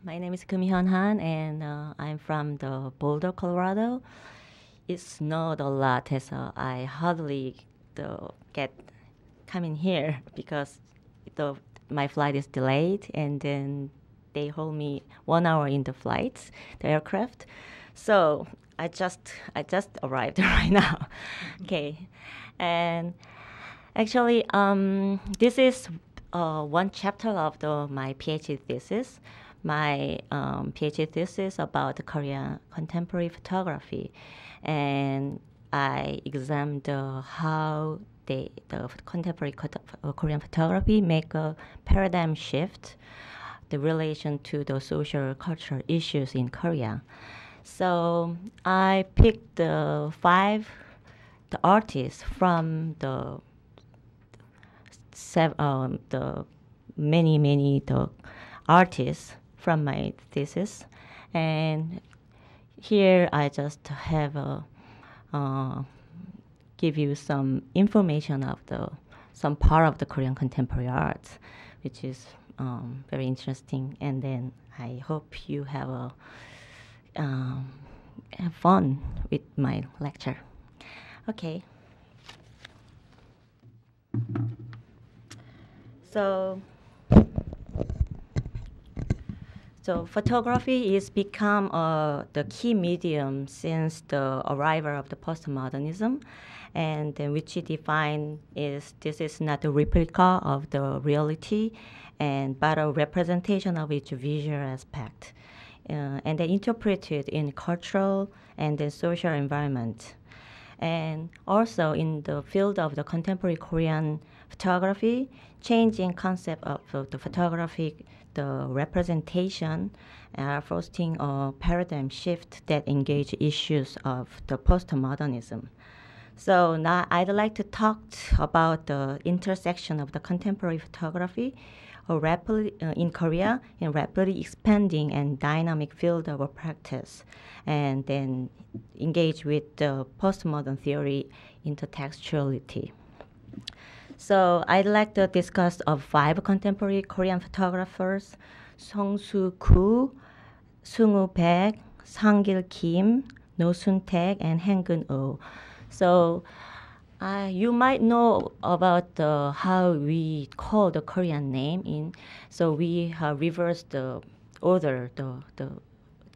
My name is Hyun, and I'm from the Boulder, Colorado. It snowed a lot, so I hardly get coming here because the my flight is delayed, and then they hold me 1 hour in the flight, the aircraft. So I just arrived right now. Okay, and actually, this is one chapter of my PhD thesis. My PhD thesis about Korean contemporary photography, and I examined how the contemporary Korean photography make a paradigm shift, the relation to the social cultural issues in Korea. So I picked the artists from the many the artists from my thesis, and here I just have give you some information of some part of the Korean contemporary art, which is very interesting, and then I hope you have fun with my lecture. Okay. So, photography is become the key medium since the arrival of the postmodernism, and which it define is this is not a replica of the reality, but a representation of its visual aspect, and they interpreted in cultural and the social environment. And also in the field of the contemporary Korean photography, changing concept of the photographic, the representation, are fostering a paradigm shift that engage issues of the postmodernism. So now I'd like to talk about the intersection of the contemporary photography in Korea in rapidly expanding and dynamic field of practice, and then engage with the postmodern theory intertextuality. So I'd like to discuss of 5 contemporary Korean photographers: Seung Woo Back, Sangil Kim, NOH Suntag, and Hein Kuhn OH. So you might know about how we call the Korean name in. So we have reversed the order, the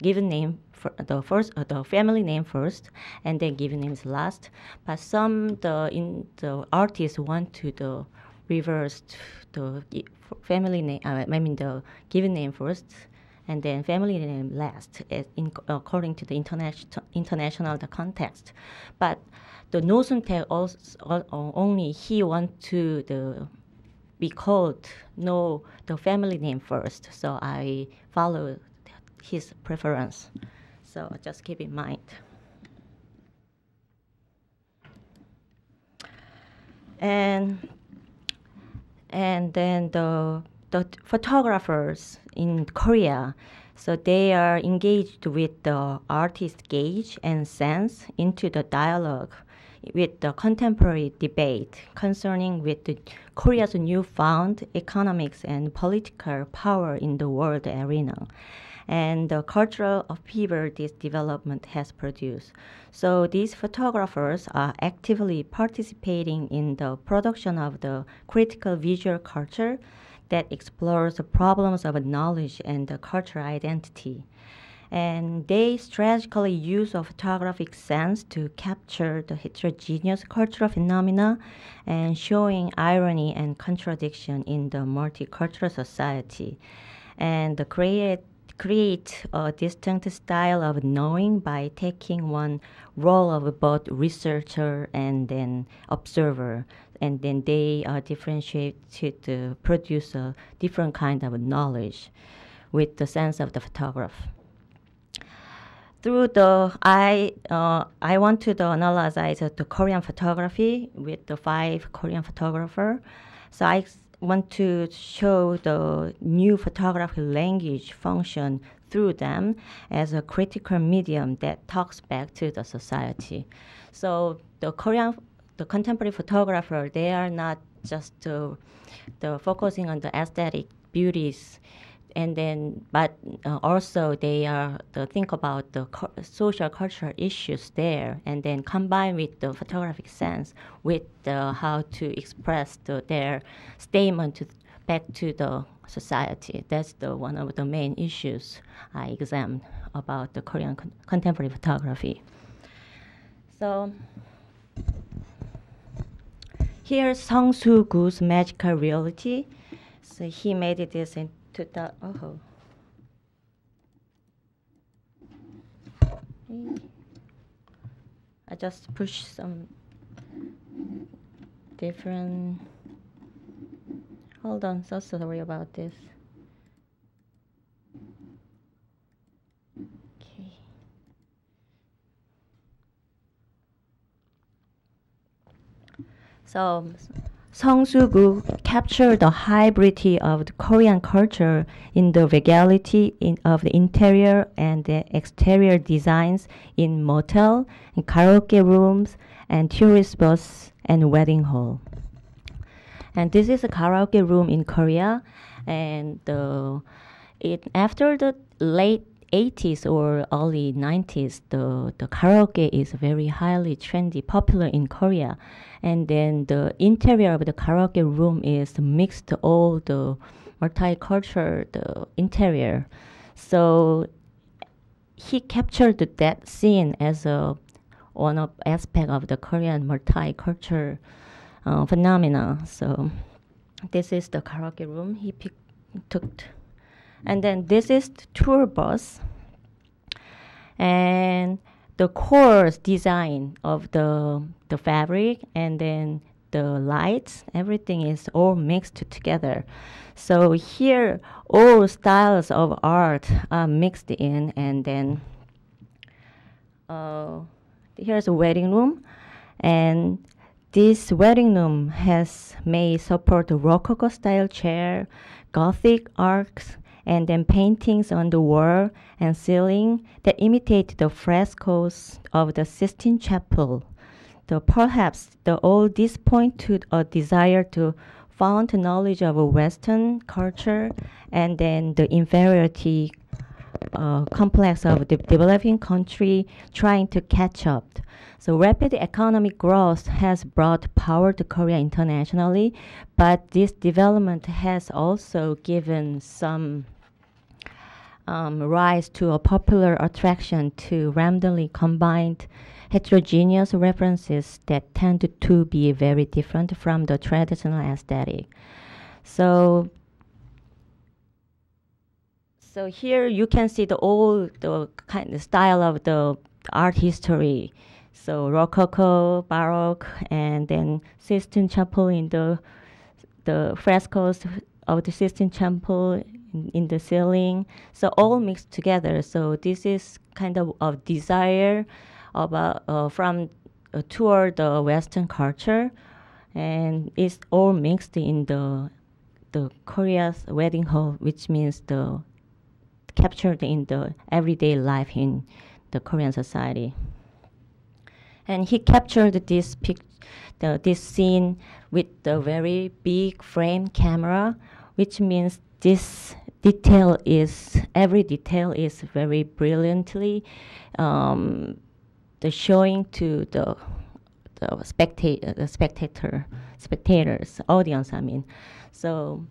given name for the family name first, and then given names last. But the artists want to the reverse the family name. I mean the given name first, and then family name last, according to the international the context. But the Nosuntek also only he want to be called the family name first. So I follow his preference. So just keep in mind. And then the photographers in Korea, so they are engaged with the artist gauge and sense into the dialogue with the contemporary debate concerning with Korea's newfound economics and political power in the world arena, and the cultural upheaval this development has produced. So these photographers are actively participating in the production of the critical visual culture that explores the problems of knowledge and the cultural identity. And they strategically use a photographic sense to capture the heterogeneous cultural phenomena and showing irony and contradiction in the multicultural society, and create a distinct style of knowing by taking one role of both researcher and then observer, and then they differentiate to produce a different kind of knowledge with the sense of the photograph. Through I want to analyze the Korean photography with the 5 Korean photographer. So I want to show the new photography language function through them as a critical medium that talks back to the society. So the contemporary photographer, they are not just focusing on the aesthetic beauties and then, but also they are think about the social cultural issues there, and then combine with the photographic sense with how to express their statement back to the society. That's one of the main issues I examined about the Korean contemporary photography. So here's Seung Soo-goo's Magical Reality. So he made this in 2000. Oh. I just pushed some different. Hold on, so sorry about this. Okay. So Seung Soo captured the hybridity of the Korean culture in the regality of the interior and the exterior designs in motel, and karaoke rooms, and tourist bus and wedding hall. And this is a karaoke room in Korea, and after the late 80s or early 90s, the karaoke is very highly trendy, popular in Korea. And then the interior of the karaoke room is mixed all the multicultural interior. So he captured that scene as one of aspect of the Korean multicultural phenomena. So this is the karaoke room he took. And then this is the tour bus. And the core design of the fabric and then the lights, everything is all mixed together. So here, all styles of art are mixed in, and then here's a wedding room, and this wedding room may support a Rococo style chair, Gothic arcs, and then paintings on the wall and ceiling that imitate the frescoes of the Sistine Chapel. Perhaps all this point to a desire to found knowledge of a Western culture and then the inferiority complex of the developing country trying to catch up. So rapid economic growth has brought power to Korea internationally, but this development has also given some rise to a popular attraction to randomly combined heterogeneous references that tend to be very different from the traditional aesthetic. So here you can see the kind of style of the art history. So Rococo, Baroque, and then Sistine Chapel in the frescoes of the Sistine Chapel in the ceiling. So all mixed together. So this is kind of a desire about from toward the Western culture, and it's all mixed in the Korea's wedding hall, which means captured in the everyday life in the Korean society. And he captured this scene with the very big frame camera, which means every detail is very brilliantly showing to the spectators, audience. I mean, so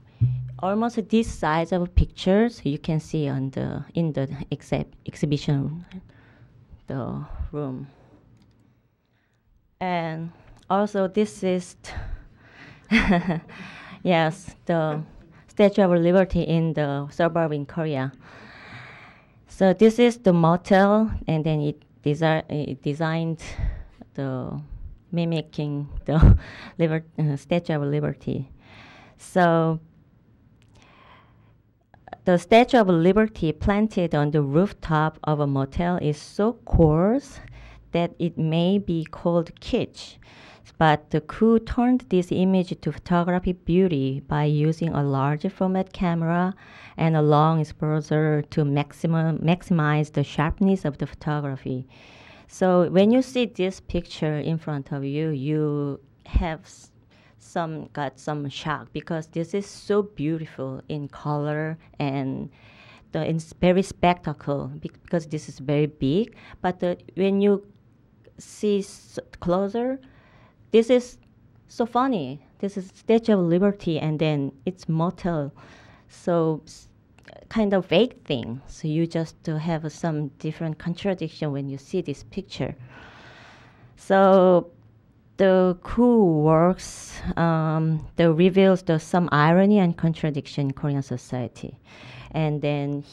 almost this size of pictures you can see in the exhibition, the room. And also this is yes, the Statue of Liberty in the suburb in Korea. So this is the motel, and then it designed mimicking the Statue of Liberty. So the Statue of Liberty planted on the rooftop of a motel is so coarse that it may be called kitsch. But the KOO turned this image to photographic beauty by using a large format camera and a long exposure to maximize the sharpness of the photography. So when you see this picture in front of you, you have some got some shock because this is so beautiful in color and it's very spectacle because this is very big. But when you see closer, this is so funny. This is Statue of Liberty, and then it's motel, so kind of fake thing. So you just have some different contradiction when you see this picture. So the KOO works reveals some irony and contradiction in Korean society, and then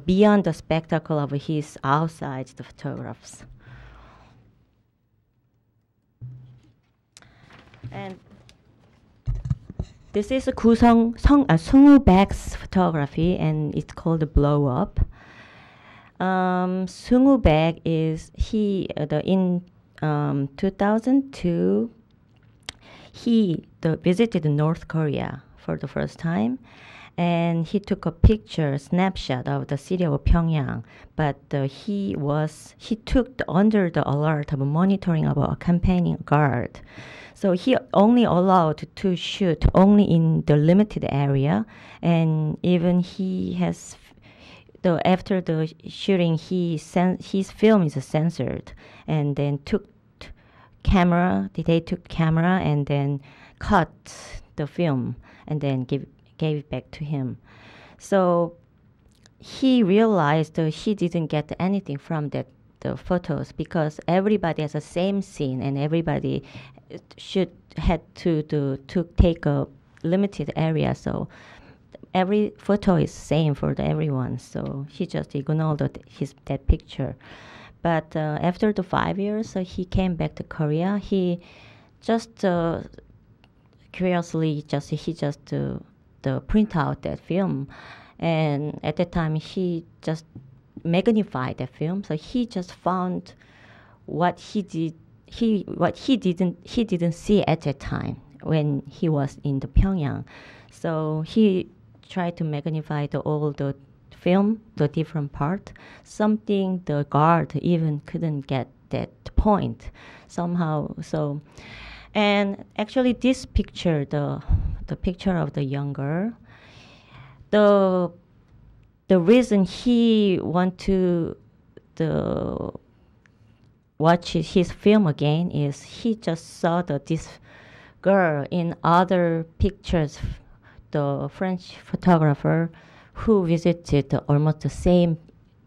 beyond the spectacle of his outside the photographs. And this is KOO Sung Woo Back's photography, and it's called Blow Up. Seung Woo Back is in 2002 he visited North Korea for the first time, and he took a snapshot of the city of Pyongyang. But he took under the alert of monitoring of a campaigning guard. So he only allowed to shoot only in the limited area, and even he has after the shooting, his film is censored, and then they took camera and then cut the film and then gave it back to him. So he realized he didn't get anything from the photos because everybody has the same scene and everybody had to take a limited area. So every photo is same for everyone. So he just ignored that picture. But after the 5 years, he came back to Korea. He just curiously print out that film, and at that time he just magnified that film. So he just found what he didn't see at that time when he was in the Pyongyang. So he tried to magnify all the film, the different part, something the guard even couldn't get that point somehow. So, and actually this picture, the picture of the young girl, the reason he want to watch his film again is he just saw this girl in other pictures, the French photographer who visited almost the same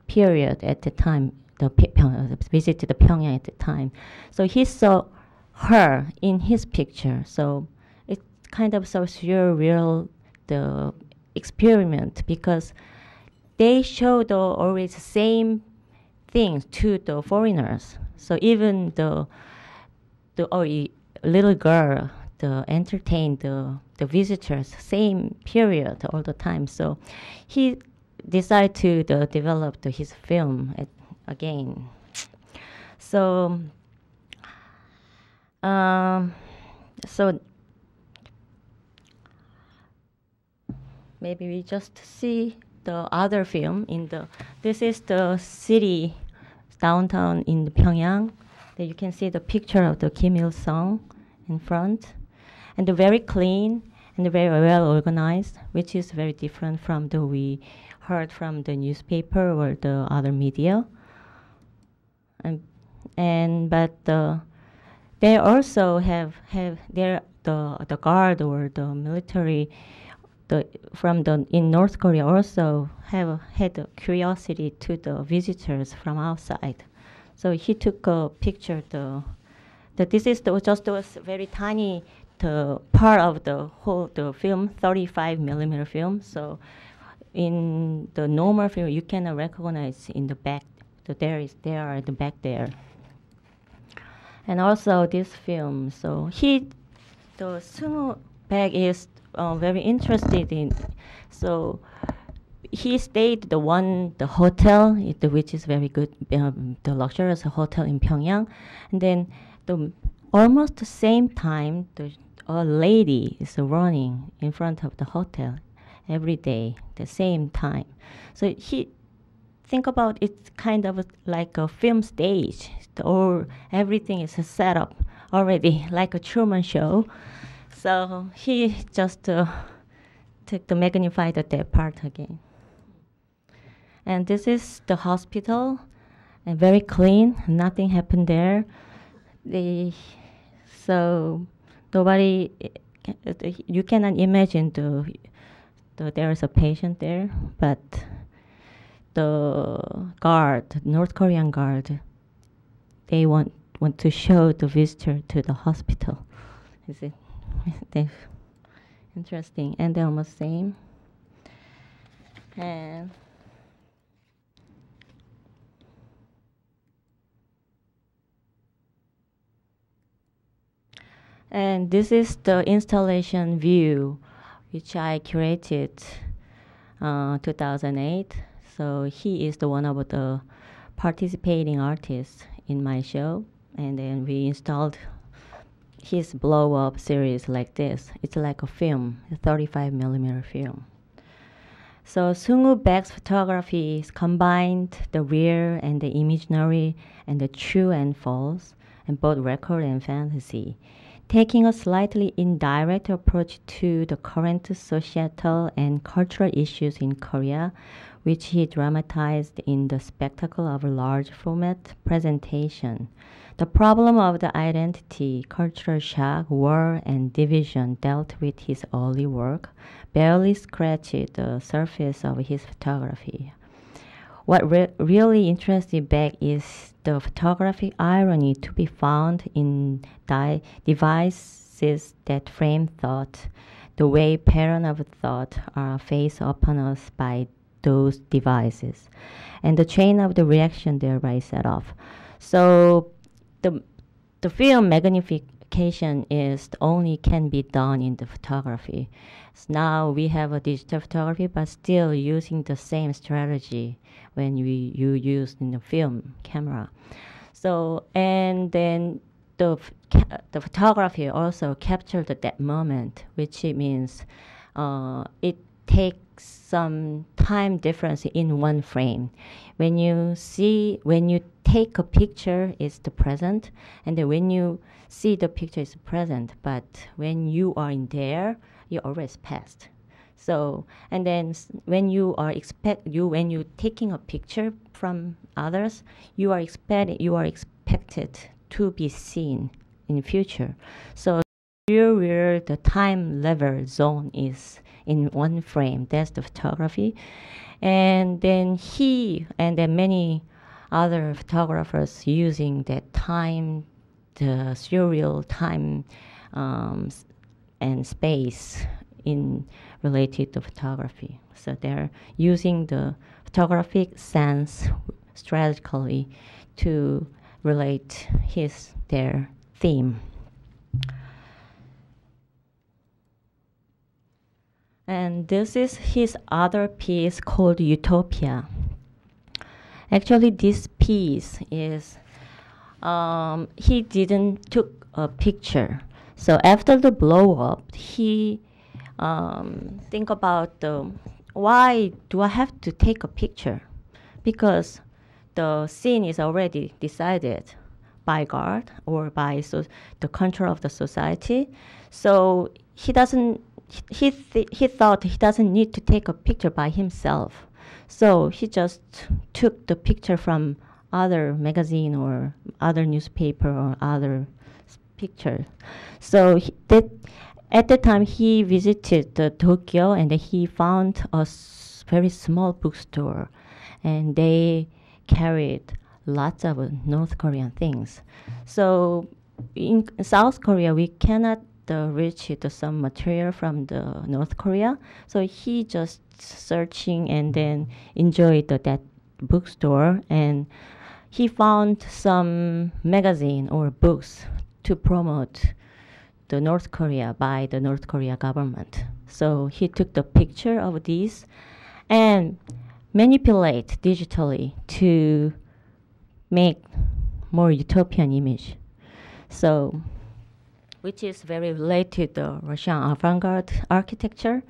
period at the time, visited Pyongyang at the time. So he saw her in his picture. So it's kind of so surreal, the experiment, because they show always the same things to the foreigners. So even the little girl, entertain the visitors same period all the time. So he decided to develop his film again. So so maybe we just see the other film this is the city downtown in Pyongyang. There you can see the picture of the Kim Il Sung in front. And they're very clean and very well organized, which is very different from we heard from the newspaper or the other media. But they also have the guard or the military in North Korea also had a curiosity to the visitors from outside. So he took a picture. This is just a very tiny part of the film, 35 millimeter film. So in the normal film, you can recognize in the back. There are the back there. And also this film. So the Seung Woo Back is very interested in. So he stayed the hotel, which is very good, the luxurious hotel in Pyongyang, and then almost the same time, a lady is running in front of the hotel every day, the same time. So think about it's kind of like a film stage, or everything is set up already, like a Truman Show. So he just took the magnified that part again. And this is the hospital, and very clean. Nothing happened there. They so nobody. You cannot imagine there is a patient there, but the guard, North Korean guard, they want to show the visitor to the hospital. Is it? Interesting, and they're almost same. And this is the installation view, which I curated 2008. So he is the one of the participating artists in my show. And then we installed his blow-up series like this. It's like a film, a 35mm film. So Seung Woo Back's photography combined the real and the imaginary and the true and false, and both record and fantasy, taking a slightly indirect approach to the current societal and cultural issues in Korea, which he dramatized in the spectacle of a large format presentation. The problem of the identity, cultural shock, war, and division dealt with his early work barely scratched the surface of his photography. What really interested Beck is the photographic irony to be found in devices that frame thought, the way patterns of thought are faced upon us by those devices, and the chain of the reaction thereby set off. So the film magnification is only can be done in the photography. So now we have a digital photography, but still using the same strategy when you use in the film camera. So and then the photography also captured that moment, which it means it takes some time difference in one frame. When you take a picture, it's the present, and then when you see the picture, it's present. But when you are in there, you're always past. So, and then when you taking a picture from others, you are expected to be seen in future. So here where the time level zone is in one frame, that's the photography. And then many other photographers using that time, the serial time and space in related to photography. So they're using the photographic sense strategically to relate their theme. And this is his other piece called Utopia. Actually, this piece is, he didn't took a picture. So after the blow up, he think about why do I have to take a picture? Because the scene is already decided by God or by the control of the society. So he doesn't. He thought he doesn't need to take a picture by himself. So he just took the picture from other magazine or other newspaper or other picture. So at the time he visited Tokyo, and he found a very small bookstore, and they carried lots of North Korean things. So in South Korea, we cannot reach some material from the North Korea. So he just searching and then enjoyed that bookstore, and he found some magazine or books to promote the North Korea by the North Korea government. So he took the picture of these and manipulate digitally to make more utopian image. So which is very related to the Russian avant-garde architecture.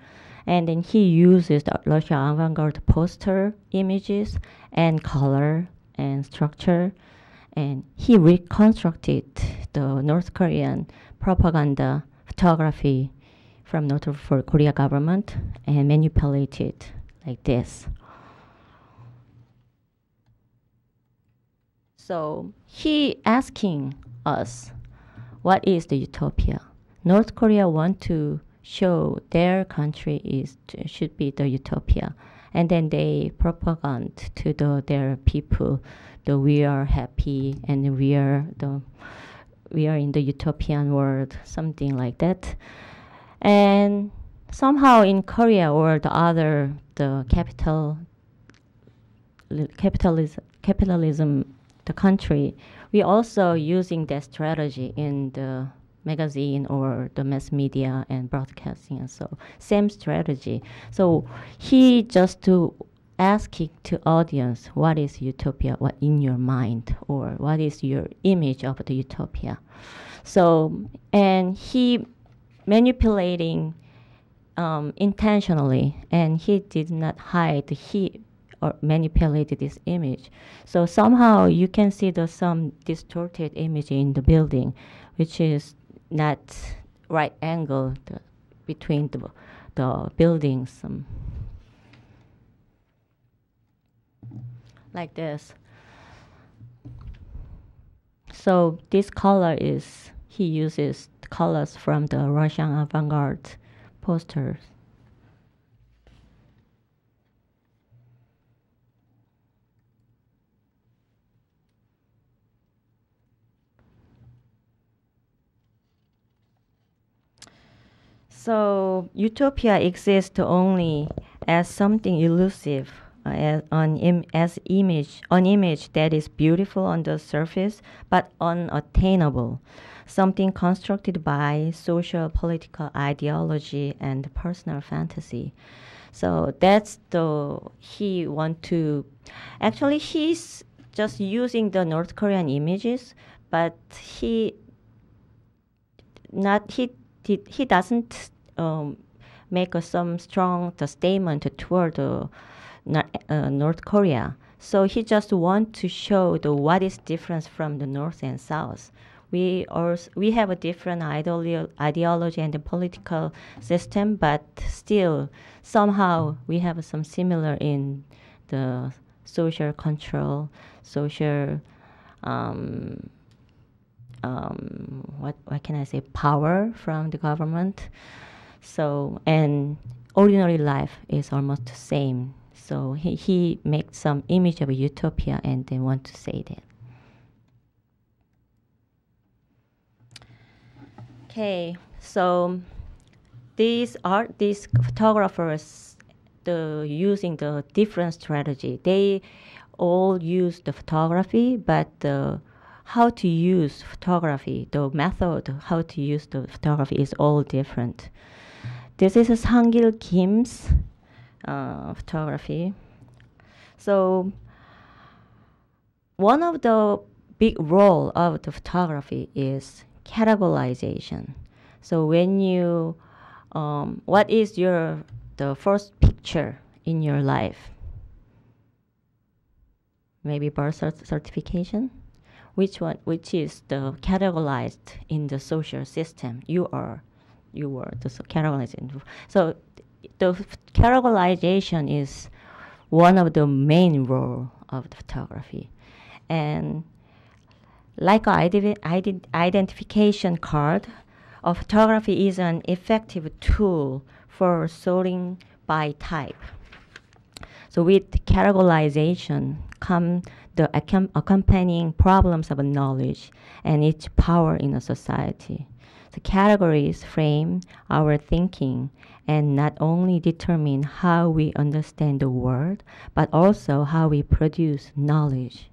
And then he uses the Russian avant-garde poster images and color and structure and he reconstructed the North Korean propaganda photography from North Korea government and manipulated like this. So he asking us, what is the utopia? North Korea want to show their country should be the utopia, and then they propaganda to their people that we are happy and we are in the utopian world, something like that. And somehow in Korea or the capitalism, the country, we also using that strategy in the magazine or the mass media and broadcasting, and so same strategy. So he just to asking to audience, what is utopia, what in your mind, or what is your image of the utopia. So, and he manipulating intentionally, and he did not hide, he or manipulated this image. So somehow you can see some distorted image in the building, which is not right angle between the buildings. Like this. So this color is, he uses colors from the Russian avant-garde posters. So utopia exists only as something elusive, an image that is beautiful on the surface but unattainable, something constructed by social political ideology and personal fantasy. So that's he want to, actually he's just using the North Korean images, but he doesn't make some strong statement toward North Korea. So he just want to show what is difference from the North and South. We have a different ideology and the political system, but still somehow we have some similar in the social control, social what can I say, power from the government. So, and ordinary life is almost the same. So he makes some image of a utopia and they want to say that. Okay, so these photographers, using the different strategy. They all use the photography, but how to use photography, the method how to use the photography is all different. This is Sangil Kim's photography. So one of the big role of the photography is categorization. So when you, what is the first picture in your life? Maybe birth certification? Which is the categorized in the social system? You were the categorized. So the categorization is one of the main role of the photography. And like an identification card, a photography is an effective tool for sorting by type. So with categorization come the accompanying problems of knowledge and its power in a society. The categories frame our thinking and not only determine how we understand the world, but also how we produce knowledge.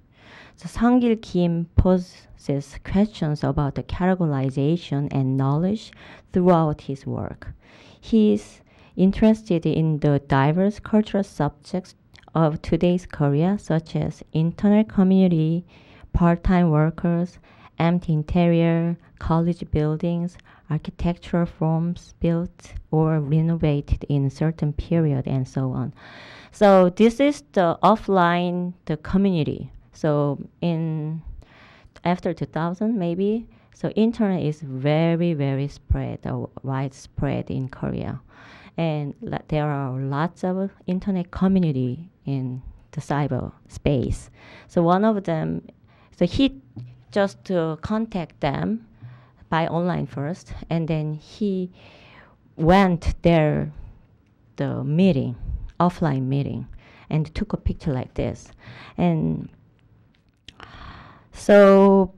So Sangil Kim poses questions about the categorization and knowledge throughout his work. He is interested in the diverse cultural subjects of today's Korea, such as internet community, part-time workers, empty interior, college buildings, architectural forms built or renovated in a certain period, and so on. So this is the offline, the community. So in after 2000 maybe. So internet is very, very widespread in Korea. And there are lots of internet community in the cyber space. So one of them, so he just contact them by online first, and then he went there, the meeting, offline meeting, and took a picture like this. And so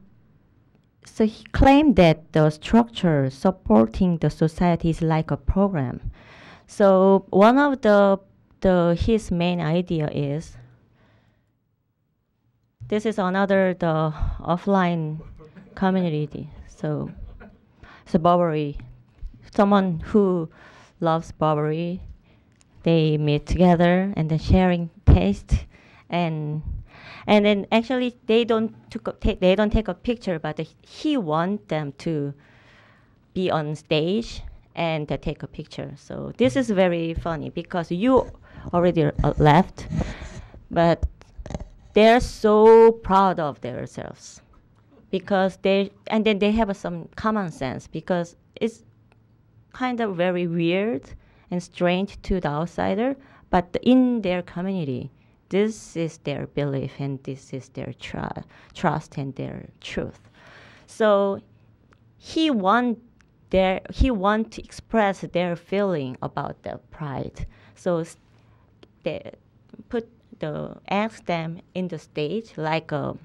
he claimed that the structure supporting the society is like a program. So one of his main idea is, this is another the offline community. So Burberry, someone who loves Burberry, they meet together and then sharing taste, and then actually they don't take a picture, but he want them to be on stage and take a picture. So this is very funny because you already left, but they're so proud of themselves because they have some common sense, because it's kind of very weird and strange to the outsider, but in their community, this is their belief and this is their trust and their truth. So he want to express their feeling about the pride. So they ask them in the stage like the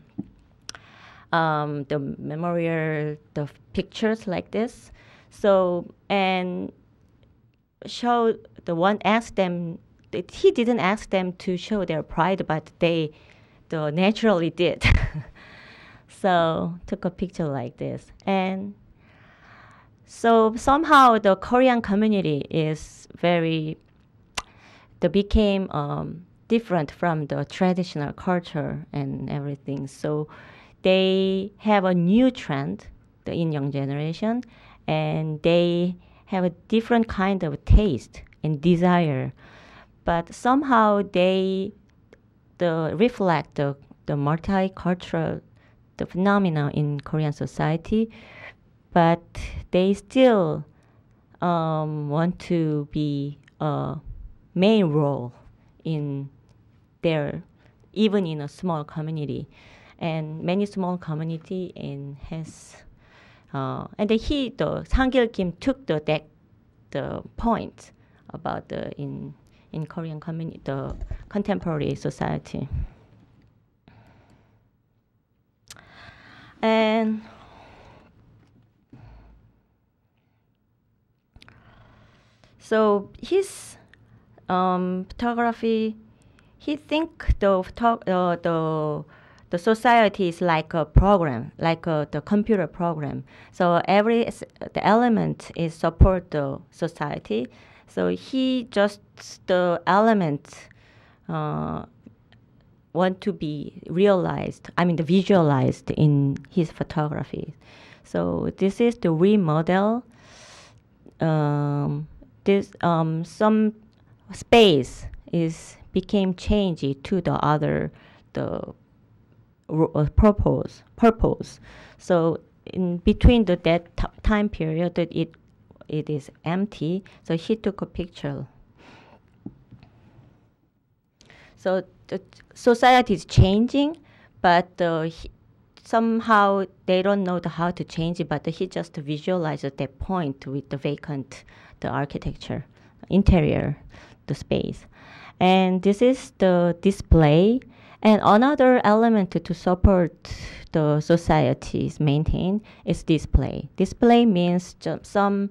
memorial, the pictures like this. So and show the one asked them. He didn't ask them to show their pride, but they naturally did. So took a picture like this, and so somehow the Korean community is became different from the traditional culture and everything. So they have a new trend, in young generation, and they have a different kind of taste and desire. But somehow they reflect the multicultural the phenomena in Korean society, but they still want to be a main role in even in a small community, and many small community has and the Sangil Kim took the point about in Korean community, the contemporary society. And so his photography, he think the society is like a program, like the computer program. So the element is support the society. So he just the element want to be visualized in his photography. So this is the remodel. Some space became changed to the purpose. So in between that time period, that it is empty. So he took a picture. So the society is changing, but somehow they don't know how to change it. But he just visualized at that point with the vacant, the architecture, interior, the space. And this is the display. And another element to support the society's maintain is display. Display means some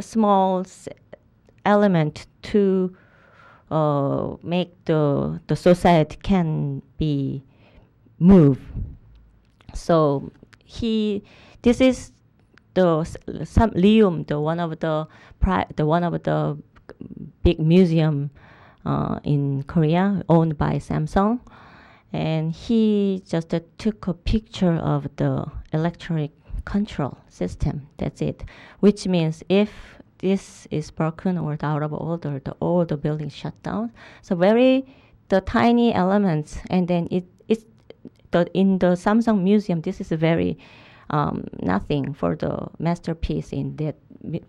small element to make the society can be moved. So this is some Keum, one of the big museum in Korea, owned by Samsung, and he just took a picture of the electronic control system. That's it. Which means if this is broken or out of order, all the buildings shut down. So the tiny elements, and then in the Samsung Museum, this is very nothing for the masterpiece in that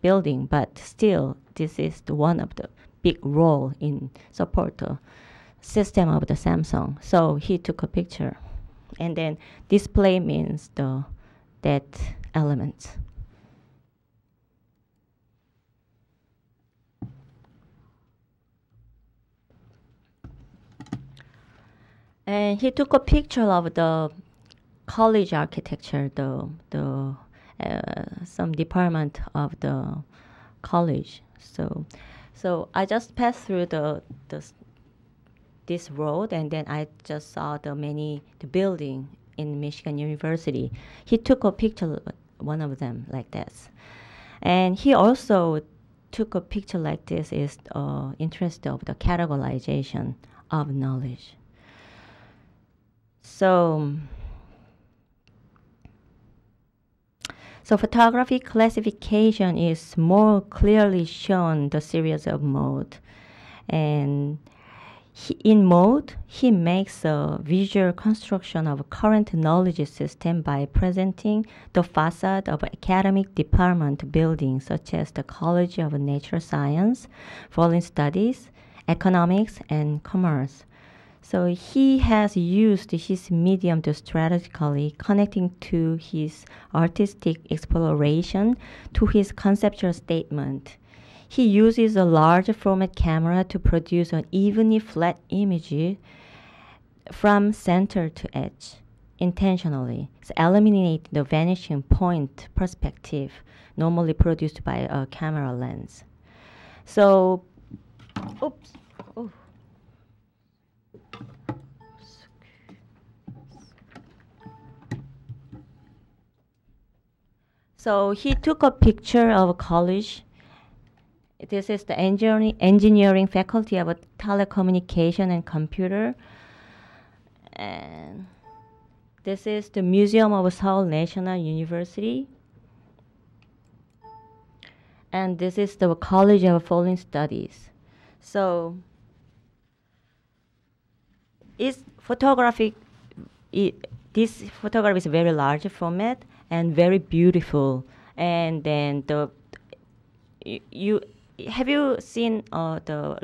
building, but still, this is one of the big role in support the system of the Samsung. So he took a picture, and then display means that element. And he took a picture of the college architecture, some department of the college. So I just passed through this road, and then I just saw the building in Michigan University. He took a picture, one of them like this, and he also took a picture like this. Is interest of the categorization of knowledge. So photography classification is more clearly shown the series of mode. And in mode, he makes a visual construction of a current knowledge system by presenting the facade of academic department buildings such as the College of Natural Science, Foreign Studies, Economics, and Commerce. So he has used his medium to strategically connecting to his artistic exploration to his conceptual statement. He uses a large format camera to produce an evenly flat image from center to edge intentionally, so eliminate the vanishing point perspective normally produced by a camera lens. So, oops. Oh. So he took a picture of a college. This is the engineering faculty of telecommunication and computer. And this is the Museum of Seoul National University. And this is the College of Foreign Studies. So this photograph is very large format and very beautiful. And then have you seen the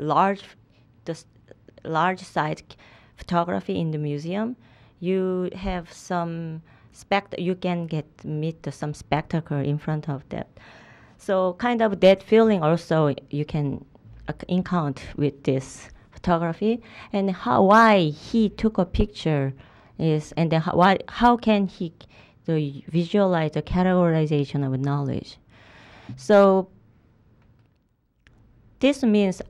large size photography in the museum? You have some you can meet some spectacle in front of that. So kind of that feeling also you can encounter with this photography. And why he took a picture is, and then how can he visualize the categorization of knowledge. So this means,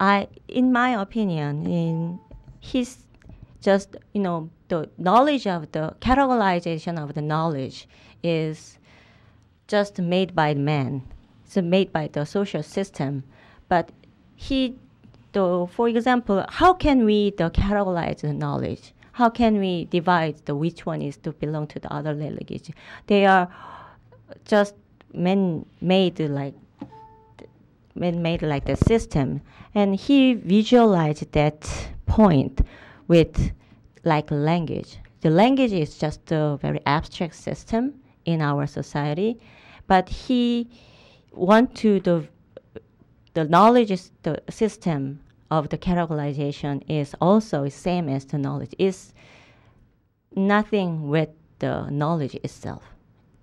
in my opinion, he's just, the knowledge of the categorization of the knowledge is just made by man. It's made by the social system. But for example, how can we categorize the knowledge? How can we divide which one is to belong to the other language? They are just man-made like the system. And he visualized that point with like language. The language is just a very abstract system in our society, but he want to the knowledge the system of the categorization is also same as the knowledge. Is nothing with the knowledge itself,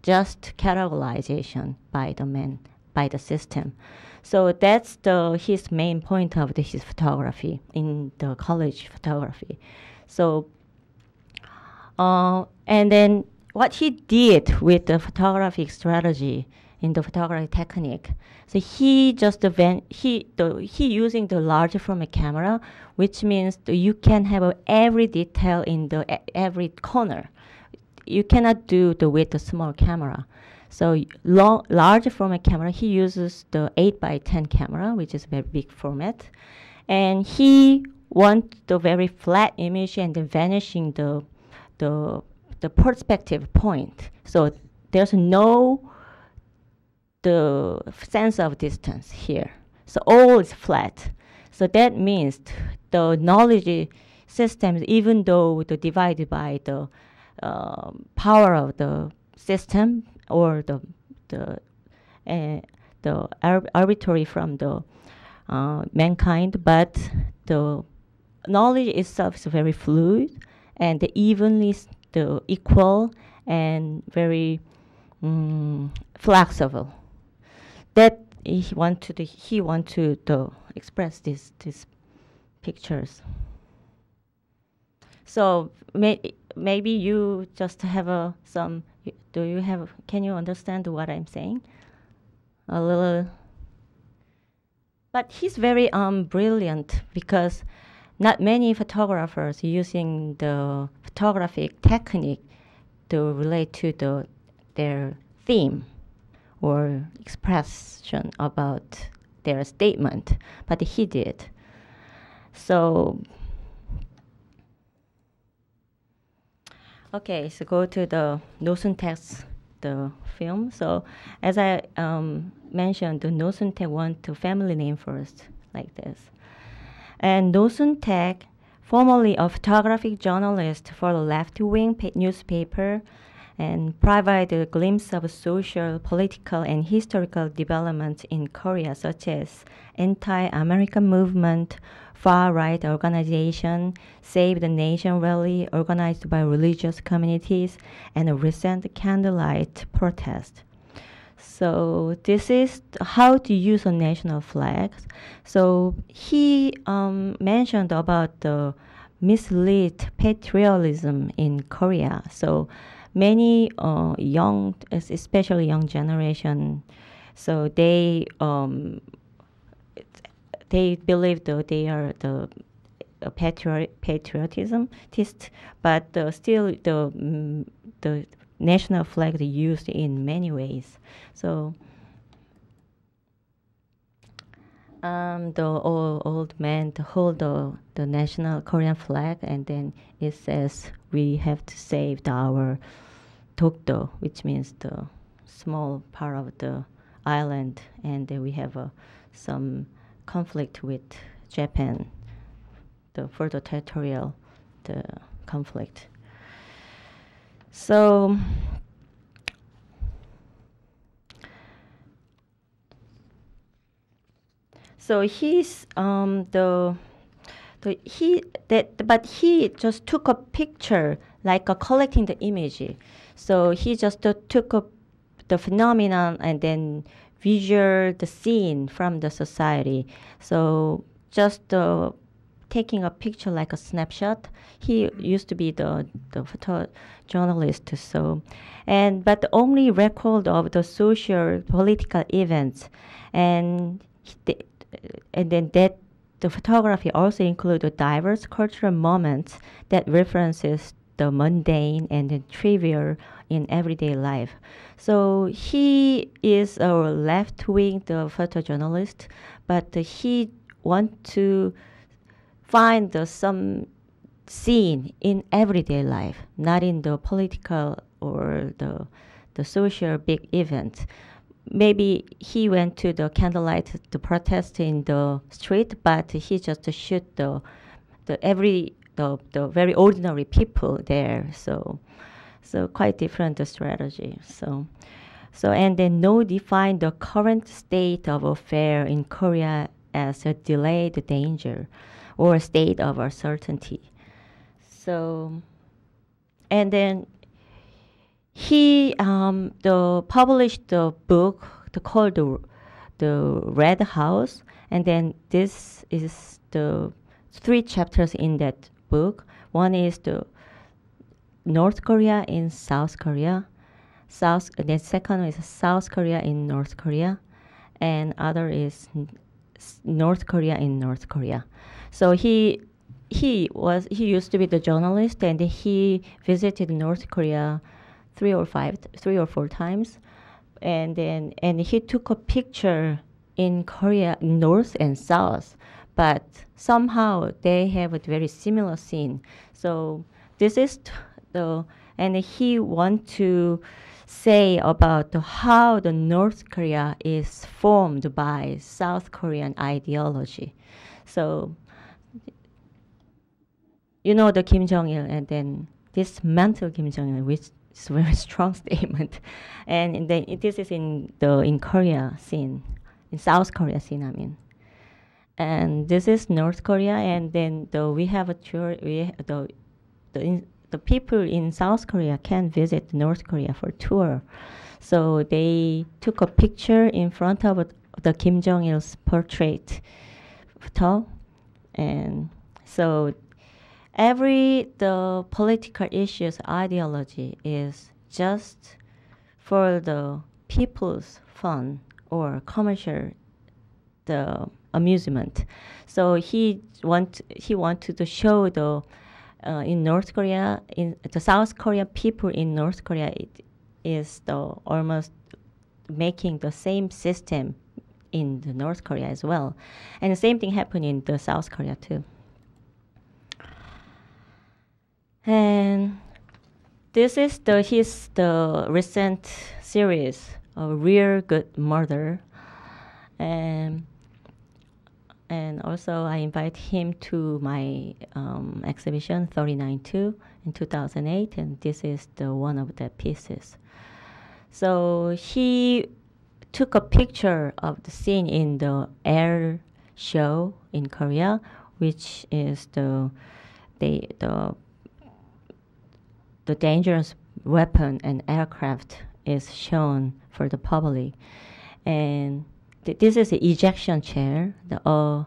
just categorization by the man, by the system. So that's his main point of his photography in the college photography. So, and then what he did with the photographic strategy in the photography technique. So he using the large format camera, which means you can have every detail in every corner. You cannot do with the small camera. So large format camera, he uses the 8x10 camera, which is a very big format, and he wants the very flat image and then vanishing the perspective point. So there's no the sense of distance here. So all is flat. So that means the knowledge systems, even though divided by the power of the system or the arbitrary from the mankind, but the knowledge itself is very fluid and evenly the equal and very flexible. That he want to express these pictures. So maybe you just have some. Can you understand what I'm saying? A little. But he's very brilliant because not many photographers using the photographic technique to relate to their theme or expression about their statement, but he did. So, okay, so go to the NOH Suntag, the film. So, as I mentioned, the NOH Suntag want to family name first, like this. And NOH Suntag, formerly a photographic journalist for the left-wing newspaper, and provide a glimpse of social, political, and historical developments in Korea, such as anti-American movement, far-right organization, Save the Nation rally organized by religious communities, and a recent candlelight protest. So this is how to use a national flag. So he mentioned about the mislead patriotism in Korea. So many young, especially young generation, so they believe that they are the patriotism-tist, but still the national flag is used in many ways. So the old man to hold the national Korean flag, and then it says we have to save our Dokdo, which means the small part of the island, and we have some conflict with Japan, for the territorial conflict. So he's but he just took a picture like collecting the image. So he just took the phenomenon and then visual the scene from the society. So just taking a picture like a snapshot. He used to be the photojournalist. So, but the only record of the social political events, and then that the photography also includes diverse cultural moments that references the mundane and the trivial in everyday life. So he is a left-wing photojournalist, but he wants to find some scene in everyday life, not in the political or the social big event. Maybe he went to the candlelight to protest in the street, but he just shoot the very ordinary people there. So quite different strategy. So and then NOH define the current state of affair in Korea as a delayed danger or a state of uncertainty. So, and then he published the book called the Red House, and then this is the 3 chapters in that book. One is the North Korea in South Korea, the second is South Korea in North Korea, and other is North Korea in North Korea. So he used to be the journalist, and he visited North Korea 3 or 4 times, and he took a picture in Korea North and South, but somehow they have a very similar scene. So this is and he want to say about how the North Korea is formed by South Korean ideology. So, you know, the Kim Jong-il, and then dismantle Kim Jong-il, which is a very strong statement. And this is in Korea scene, in South Korea scene, I mean. And this is North Korea, and then we have a tour. The people in South Korea can visit North Korea for tour. So they took a picture in front of the Kim Jong-il's portrait photo. And so the political issues ideology is just for the people's fun or commercial the amusement. So he wanted to show in North Korea, in the South Korean people in North Korea, it is almost making the same system in the North Korea as well. And the same thing happened in the South Korea too. And this is the recent series of Real Good Murder. And also I invite him to my exhibition 39-2 in 2008, and this is one of the pieces. So he took a picture of the scene in the air show in Korea, which is the dangerous weapon and aircraft is shown for the public. And this is the ejection chair. The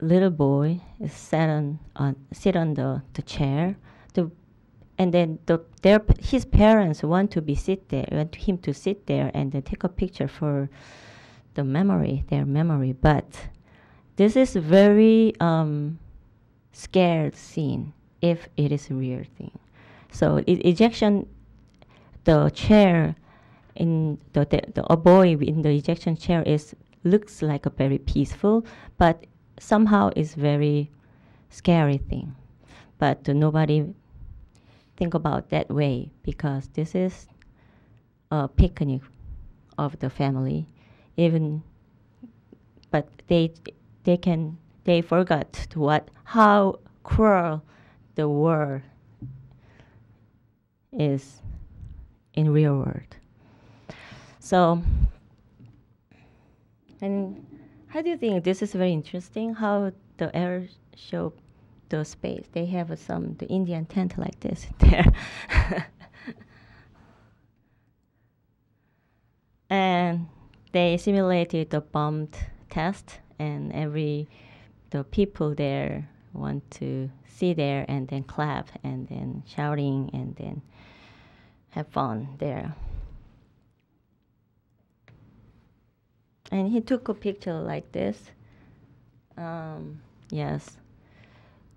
little boy is sit on the chair. And then his parents want him to sit there and then take a picture for their memory. But this is a very scared scene if it is a real thing. So ejection, the chair in a boy in the ejection chair looks like a very peaceful, but somehow is very scary thing. But nobody think about that way, because this is a picnic of the family. But they forgot how cruel the world is in real world. So, and how do you think this is very interesting? How the air show the space. They have the Indian tent like this there. And they simulated the bomb test, and the people there want to see there and then clap and then shouting and then have fun there. And he took a picture like this. Yes.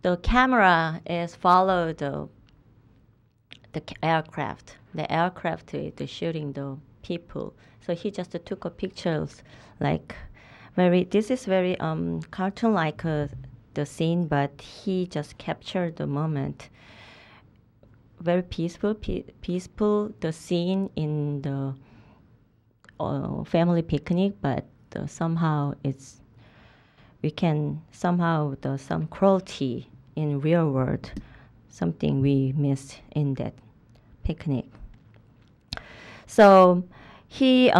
The camera is follow the aircraft. The aircraft is shooting the people. So he just took a pictures like this is very cartoon like the scene, but he just captured the moment. Very peaceful, the scene in the family picnic, but somehow some cruelty in real world, something we missed in that picnic. So he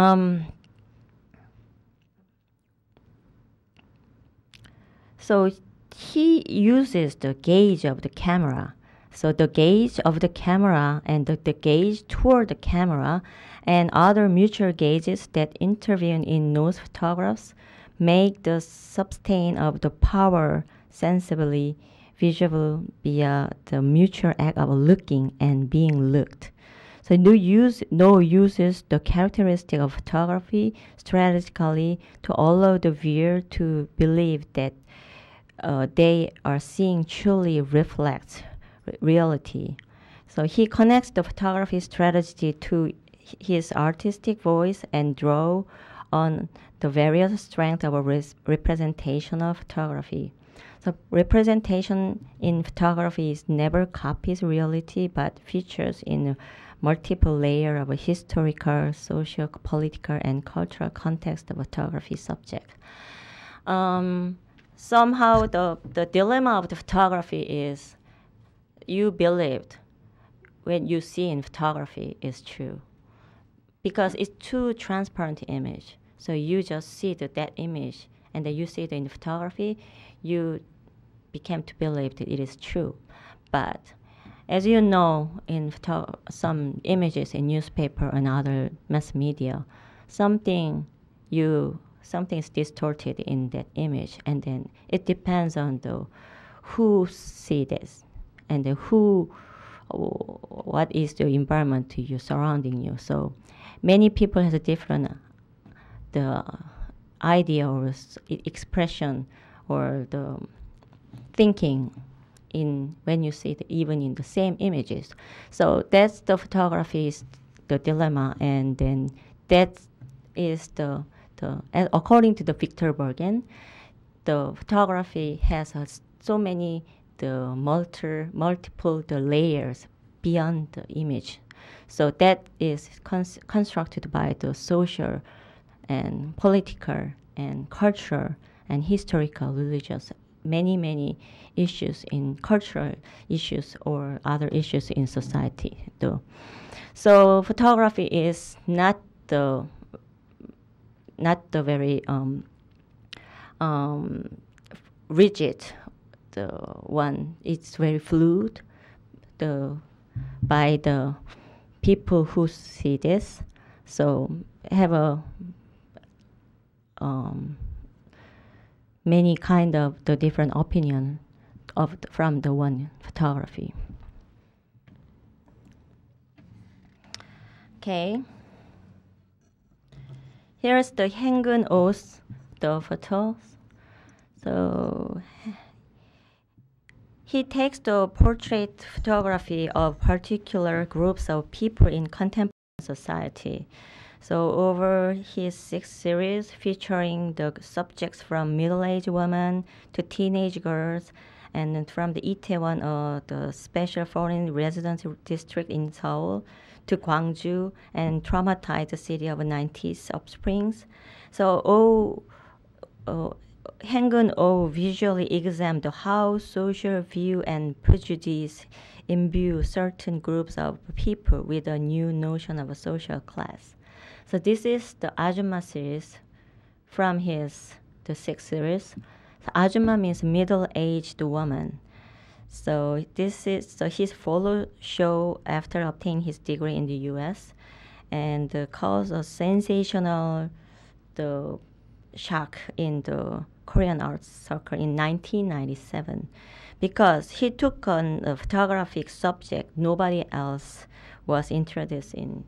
uses the gauge of the camera. So the gauge of the camera and the gauge toward the camera and other mutual gauges that intervene in those photographs make the sustain of the power sensibly visible via the mutual act of looking and being looked. So no uses the characteristic of photography strategically to allow the viewer to believe that they are seeing truly reflects reality. So he connects the photography strategy to his artistic voice and draw on the various strengths of a representation of photography. So representation in photography is never copies reality, but features in multiple layers of a historical, social, political, and cultural context of photography subject. Somehow the dilemma of the photography is you believed when you see in photography is true, because it's too transparent image. So you just see that image, and then you see it in the photography, you became to believe that it is true. But as you know, in some images in newspaper and other mass media, something is distorted in that image, and then it depends on the who see this, and the what is the environment to you surrounding you. So many people has a different the idea or expression or the thinking in when you see it even in the same images. So that's the photography is the dilemma, and then that is the according to the Victor Bergen, the photography has so many the multiple the layers beyond the image. So that is constructed by the social and political and cultural and historical, religious, many issues in cultural issues or other issues in society. So photography is not the very rigid the one. It's very fluid by the people who see this. So have a many kind of the different opinion from the one photography. Okay. Here's the Hein Kuhn OH, the photos. So he takes the portrait photography of particular groups of people in contemporary society. So over his 6 series featuring the subjects from middle-aged women to teenage girls, and then from the Itaewon, the special foreign residence district in Seoul, to Gwangju and traumatized city of 90s upsprings. So Hein Kuhn OH visually examined how social view and prejudice imbue certain groups of people with a new notion of a social class. So this is the Ajumma series from the 6th series. So Ajumma means middle-aged woman. So his photo show after obtaining his degree in the U.S. and caused a sensational shock in the Korean arts circle in 1997, because he took on a photographic subject nobody else was introduced in.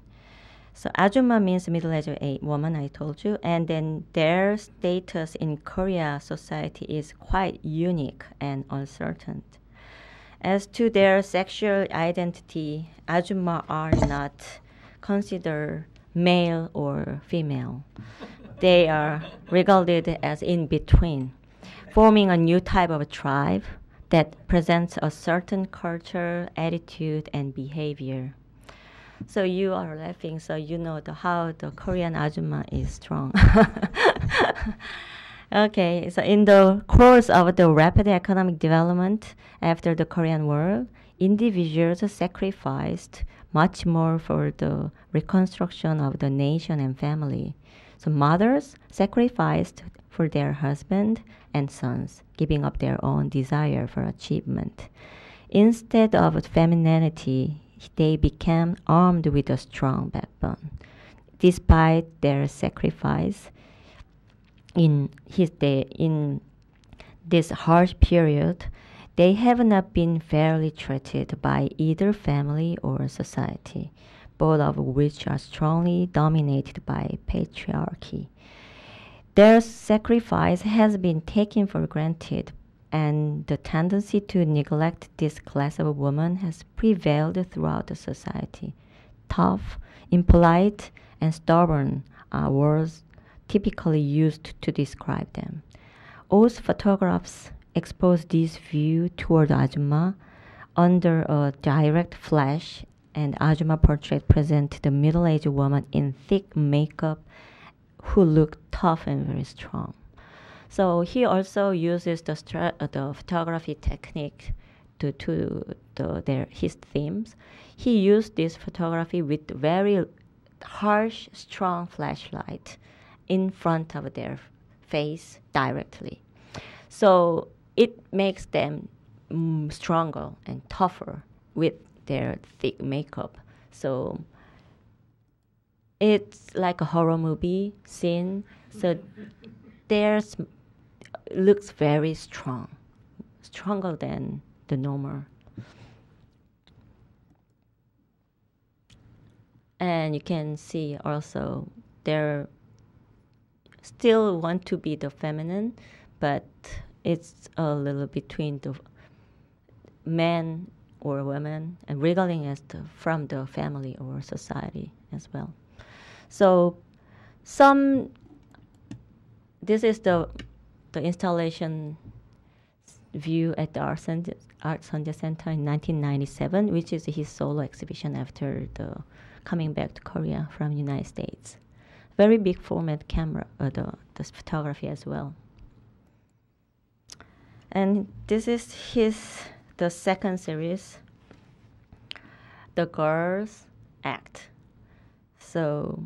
So Ajumma means middle-aged woman, I told you, and then their status in Korea society is quite unique and uncertain. As to their sexual identity, Ajumma are not considered male or female. They are regarded as in between, forming a new type of tribe that presents a certain culture, attitude, and behavior. So you are laughing, so you know how the Korean Ajumma is strong. Okay, so in the course of the rapid economic development after the Korean War, individuals sacrificed much more for the reconstruction of the nation and family. So mothers sacrificed for their husband and sons, giving up their own desire for achievement. Instead of femininity, they became armed with a strong backbone. Despite their sacrifice, in this harsh period, they have not been fairly treated by either family or society, both of which are strongly dominated by patriarchy. Their sacrifice has been taken for granted, and the tendency to neglect this class of women has prevailed throughout the society. Tough, impolite, and stubborn are words typically used to describe them. OH's photographs expose this view toward Ajumma under a direct flash, and Ajumma portrait present the middle-aged woman in thick makeup who look tough and very strong. So he also uses the photography technique his themes. He used this photography with very harsh, strong flashlight in front of their face directly. So it makes them stronger and tougher with their thick makeup. So it's like a horror movie scene. So theirs looks very strong, stronger than the normal. And you can see also they're still want to be the feminine, but it's a little between the men or women and regarding as from the family or society as well. So this is the installation view at the Art Sonja Center in 1997, which is his solo exhibition after the coming back to Korea from United States. Very big format camera, the photography as well. And this is the second series, The Girls Act. So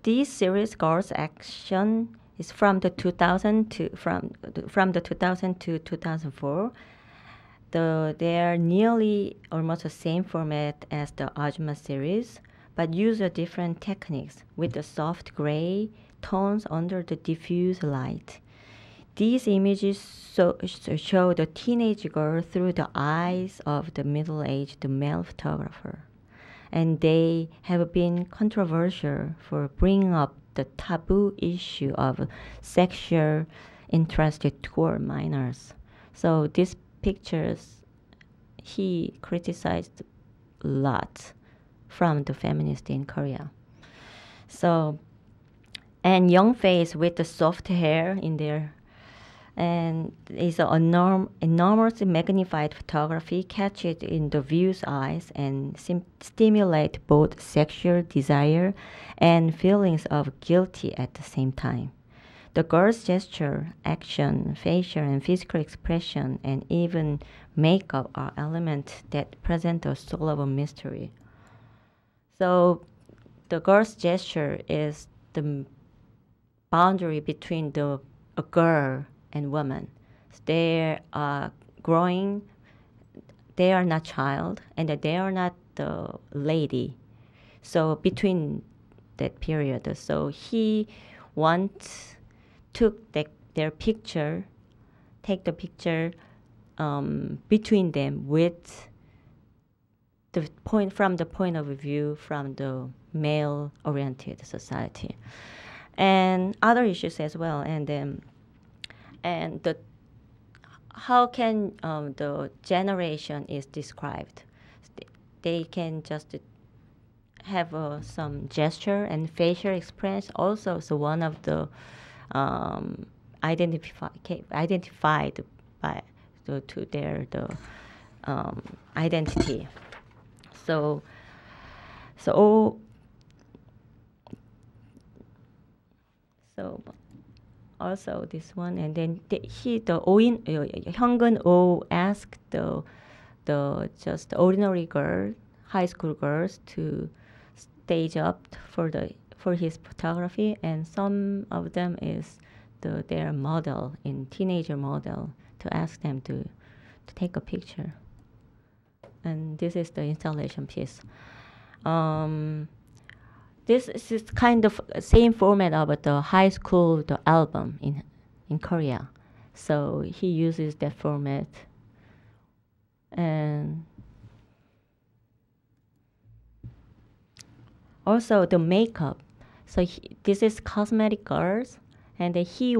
this series, Girls Action, is from the 2000 to 2004. They are nearly almost the same format as the Adjunct series, but use a different techniques with the soft gray tones under the diffuse light. These images show the teenage girl through the eyes of the middle-aged male photographer. And they have been controversial for bringing up the taboo issue of sexual interest toward minors. So these pictures, he criticized a lot from the feminists in Korea. So, and young face with the soft hair in there, and it's an enormously magnified photography catches in the viewer's eyes and stimulate both sexual desire and feelings of guilty at the same time. The girl's gesture, action, facial and physical expression, and even makeup are elements that present a soul of a mystery. So the girl's gesture is the boundary between a girl and woman. They are growing, they are not child, and they are not the lady. So between that period, so he once took their picture, take the picture between them with from the point of view from the male-oriented society, and other issues as well, and how can the generation is described? They can just have some gesture and facial expression. Also, so one of the identified by to their identity. So also this one, and then Hyun Kuhn OH asked the just ordinary girl, high school girls, to stage up for his photography, and some of them is their model, teenager model, to ask them to take a picture. And this is the installation piece. This is kind of same format of the high school album in Korea. So he uses that format. And also the makeup. So this is cosmetic girls, and he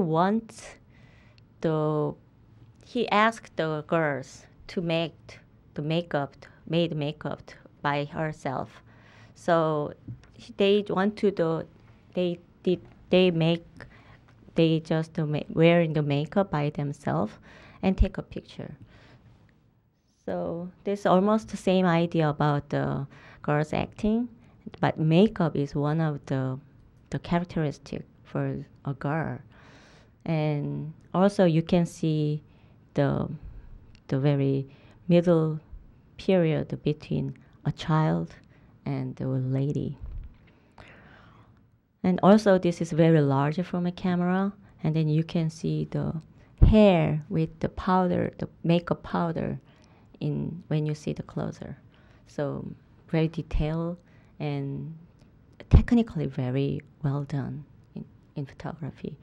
asked the girls to make the makeup, made makeup by herself. So they want to they just wearing the makeup by themselves and take a picture. So this almost the same idea about the girls acting, but makeup is one of the characteristic for a girl. And also you can see the very middle period between a child and the lady. And also this is very large from a camera, and then you can see the hair with the powder, the makeup powder in when you see the closer. So very detailed and technically very well done in photography.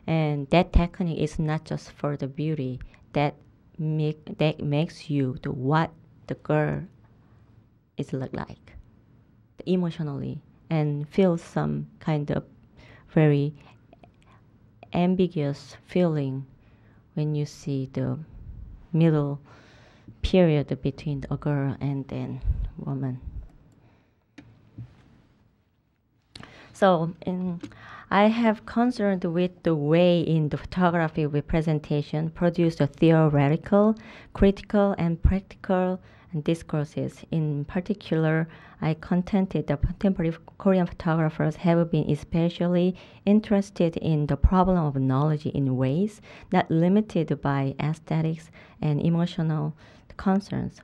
And that technique is not just for the beauty, that makes you the what the girl is look like emotionally, and feel some kind of very ambiguous feeling when you see the middle period between a girl and then woman. So I have concerned with the way in the photography representation produce the theoretical, critical, and practical discourses. In particular, I contended that contemporary Korean photographers have been especially interested in the problem of knowledge in ways not limited by aesthetics and emotional concerns.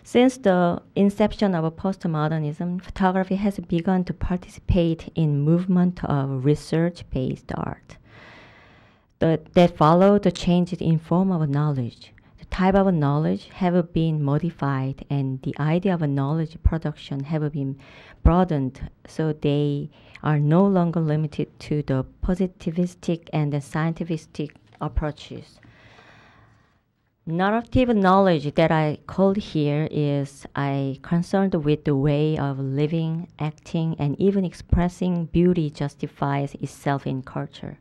Since the inception of postmodernism, photography has begun to participate in movement of research-based art that follow the changes in form of knowledge. The type of knowledge have been modified, and the idea of knowledge production have been broadened, so they are no longer limited to the positivistic and the scientific approaches. Narrative knowledge that I called here is I concerned with the way of living, acting, and even expressing beauty justifies itself in culture.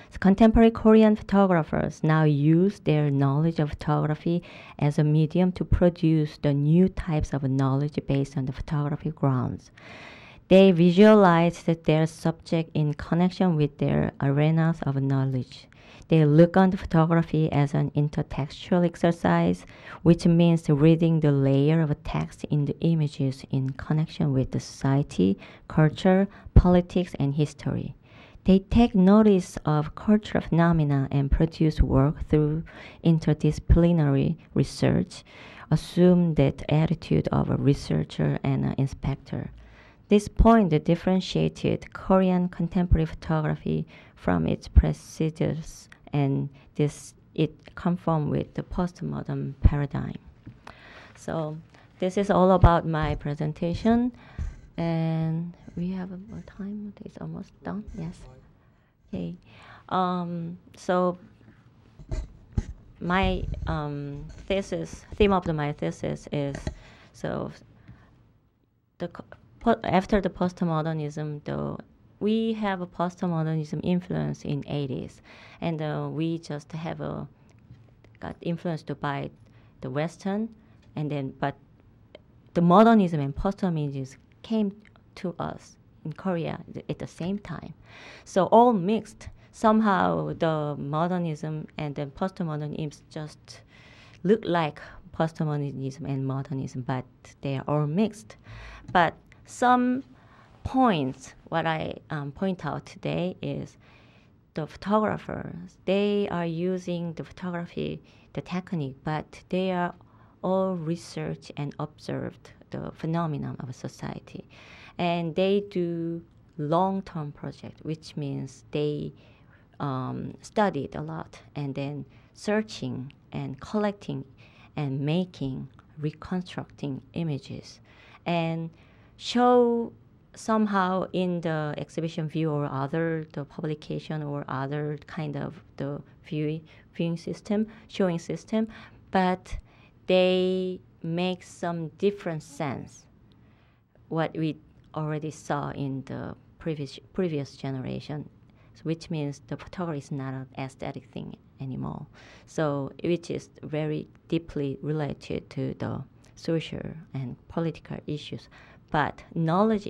So contemporary Korean photographers now use their knowledge of photography as a medium to produce the new types of knowledge based on the photography grounds. They visualize their subject in connection with their arenas of knowledge. They look on the photography as an intertextual exercise, which means reading the layer of text in the images in connection with the society, culture, politics, and history. They take notice of cultural phenomena and produce work through interdisciplinary research, assume that attitude of a researcher and an inspector. This point differentiated Korean contemporary photography from its predecessors, and it conformed with the postmodern paradigm. So this is all about my presentation, and we have more time. It's almost done. Yes. Okay. So my theme of my thesis is after the postmodernism, we have a postmodernism influence in 80s, and we just have got influenced by the Western, but the modernism and postmodernism came to us in Korea at the same time. So all mixed. Somehow the modernism and the postmodernism just look like postmodernism and modernism, but they are all mixed. But some points, what I point out today is the photographers, they are using the photography, the technique, but they are all researched and observed the phenomenon of society. And they do long-term project, which means they studied a lot and then searching and collecting and making, reconstructing images and show somehow in the exhibition view or other the publication or other kind of the viewing system, showing system, but they make some different sense what we already saw in the previous generation, which means the photography is not an aesthetic thing anymore. So which is very deeply related to the social and political issues. But knowledge,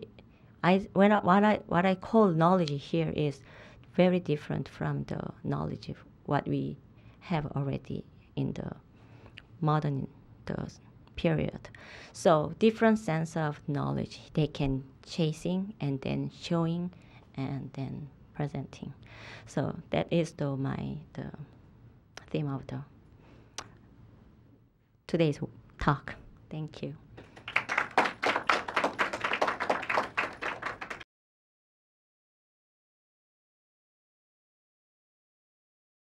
what I call knowledge here is very different from the knowledge of what we have already in the modern period. So different sense of knowledge they can chasing and then showing and then presenting. So that is the theme of today's talk. Thank you.